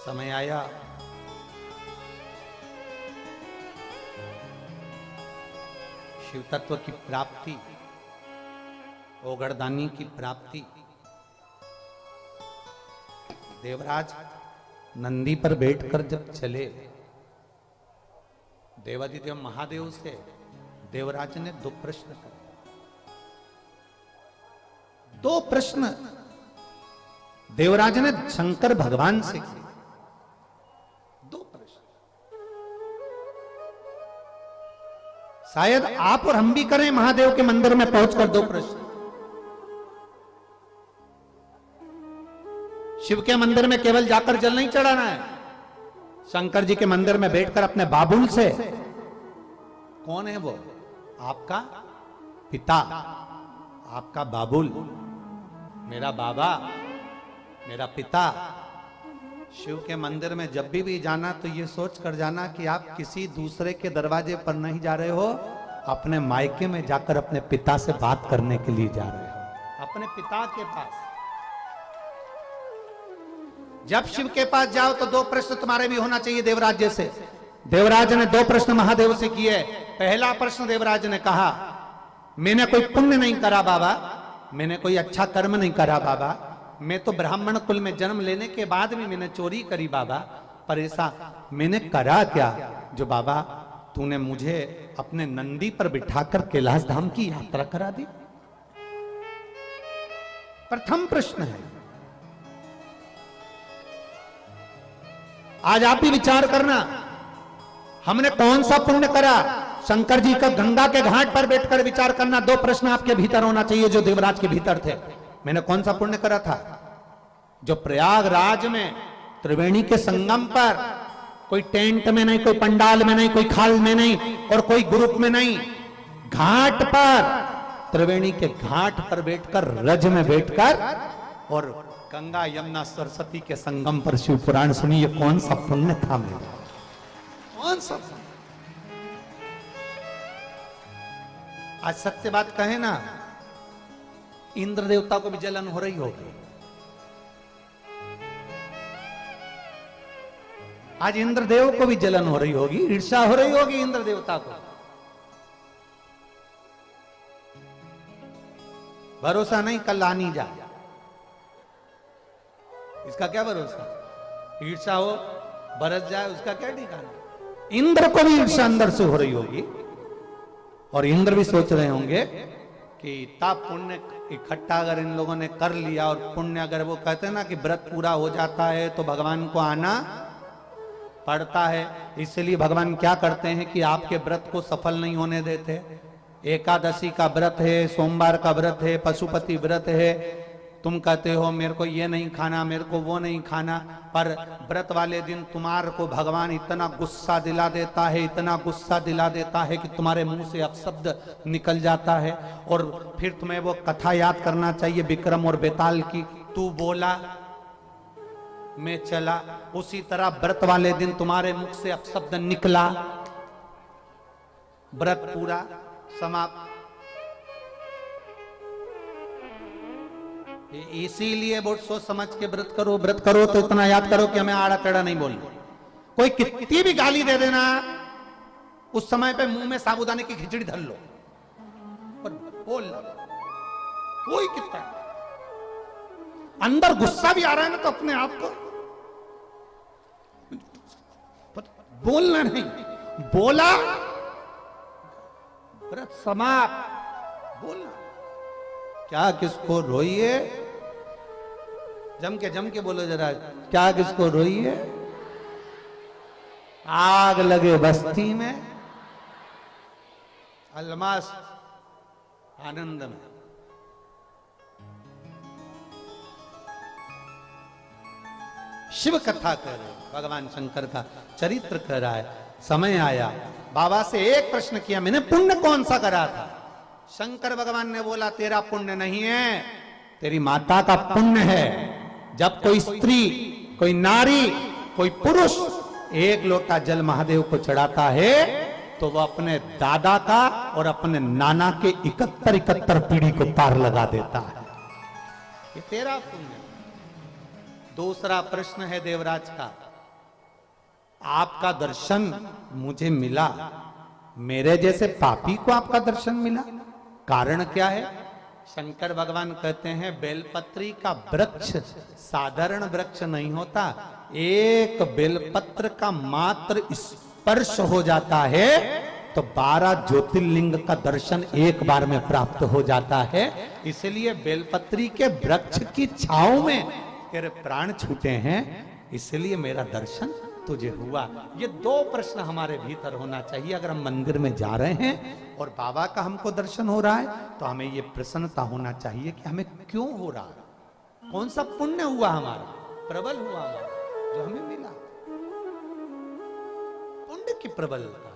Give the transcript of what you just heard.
समय आया शिव तत्व की प्राप्ति, ओगड़दानी की प्राप्ति। देवराज नंदी पर बैठकर जब चले, देवादिदेव महादेव से देवराज ने दो प्रश्न करे। दो प्रश्न देवराज ने शंकर भगवान से किए। दो प्रश्न शायद आप और हम भी करें महादेव के मंदिर में पहुंचकर दो प्रश्न। शिव के मंदिर में केवल जाकर जल नहीं चढ़ाना है, शंकर जी के मंदिर में बैठकर अपने बाबुल से, कौन है वो? आपका पिता, आपका बाबुल, मेरा बाबा, मेरा पिता। शिव के मंदिर में जब भी जाना तो ये सोच कर जाना कि आप किसी दूसरे के दरवाजे पर नहीं जा रहे हो, अपने मायके में जाकर अपने पिता से बात करने के लिए जा रहे हो, अपने पिता के पास। जब शिव के पास जाओ तो दो प्रश्न तुम्हारे भी होना चाहिए देवराज जैसे। देवराज ने दो प्रश्न महादेव से किए। पहला प्रश्न देवराज ने कहा, मैंने कोई पुण्य नहीं करा बाबा, मैंने कोई अच्छा कर्म नहीं करा बाबा, मैं तो ब्राह्मण कुल में जन्म लेने के बाद भी मैंने चोरी करी बाबा, पर ऐसा मैंने करा क्या जो बाबा तूने मुझे अपने नंदी पर बिठाकर कैलाश धाम की यात्रा करा दी? प्रथम प्रश्न है। आज आप भी विचार करना, हमने कौन सा पुण्य करा? शंकर जी का गंगा के घाट पर बैठकर विचार करना। दो प्रश्न आपके भीतर होना चाहिए जो देवराज के भीतर थे। मैंने कौन सा पुण्य करा था जो प्रयागराज में त्रिवेणी के संगम पर, कोई टेंट में नहीं, कोई पंडाल में नहीं, कोई खाल में नहीं और कोई ग्रुप में नहीं, घाट पर, त्रिवेणी के घाट पर बैठकर, रज में बैठकर और गंगा यमुना सरस्वती के संगम पर शिव पुराण सुनी। ये कौन सा पुण्य था मेरा? कौन सा? आज सत्य बात कहे ना, इंद्र देवता को भी जलन हो रही होगी। आज इंद्र देव को भी जलन हो रही होगी, ईर्ष्या हो रही होगी इंद्र देवता को। भरोसा नहीं, कल आनी जा, इसका क्या भरोसा? ईर्ष्या हो, बरस जाए, उसका क्या ठिकाना? इंद्र को भी ईर्ष्या अंदर से हो रही होगी और इंद्र भी सोच रहे होंगे कि इतना पुण्य इकट्ठा अगर इन लोगों ने कर लिया, और पुण्य अगर वो कहते हैं ना कि व्रत पूरा हो जाता है तो भगवान को आना पड़ता है, इसलिए भगवान क्या करते हैं कि आपके व्रत को सफल नहीं होने देते। एकादशी का व्रत है, सोमवार का व्रत है, पशुपति व्रत है, तुम कहते हो मेरे को ये नहीं खाना, मेरे को वो नहीं खाना, पर व्रत वाले दिन तुम्हारे को भगवान इतना गुस्सा दिला देता है, इतना गुस्सा दिला देता है कि तुम्हारे मुंह से अपशब्द निकल जाता है और फिर तुम्हें वो कथा याद करना चाहिए विक्रम और बेताल की, तू बोला मैं चला। उसी तरह व्रत वाले दिन तुम्हारे मुख से अपशब्द निकला, व्रत पूरा समाप्त। इसीलिए बहुत सोच समझ के व्रत करो। व्रत करो तो इतना याद करो कि हमें आड़ा टेढ़ा नहीं बोलना। कोई कितनी भी गाली दे देना, उस समय पे मुंह में साबूदाने की खिचड़ी धर लो पर बोलना। कोई कितना अंदर गुस्सा भी आ रहा है ना तो अपने आप को बोलना नहीं, बोला व्रत समाप्त। बोलना क्या किसको रोइए, जम के बोलो जरा, क्या किसको रोइए? आग लगे बस्ती में, अलमास आनंद में। शिव कथा कर रहे, भगवान शंकर का चरित्र कर रहा है। समय आया, बाबा से एक प्रश्न किया, मैंने पुण्य कौन सा करा था? शंकर भगवान ने बोला, तेरा पुण्य नहीं है, तेरी माता का पुण्य है। जब कोई स्त्री, कोई नारी, कोई पुरुष एक लोटा जल महादेव को चढ़ाता है तो वह अपने दादा का और अपने नाना के 71 पीढ़ी को पार लगा देता है। ये तेरा पुण्य। दूसरा प्रश्न है देवराज का, आपका दर्शन मुझे मिला, मेरे जैसे पापी को आपका दर्शन मिला, कारण क्या है? शंकर भगवान कहते हैं बेलपत्री का वृक्ष साधारण वृक्ष नहीं होता, एक बेलपत्र का मात्र स्पर्श हो जाता है तो 12 ज्योतिर्लिंग का दर्शन एक बार में प्राप्त हो जाता है। इसलिए बेलपत्री के वृक्ष की छांव में तेरे प्राण छूटे हैं, इसलिए मेरा दर्शन तुझे हुआ। ये 2 प्रश्न हमारे भीतर होना चाहिए। अगर हम मंदिर में जा रहे हैं और बाबा का हमको दर्शन हो रहा है तो हमें ये प्रसन्नता होना चाहिए कि हमें क्यों हो रहा है, कौन सा पुण्य हुआ हमारा, प्रबल हुआ हमारा जो हमें मिला, पुण्य की प्रबलता।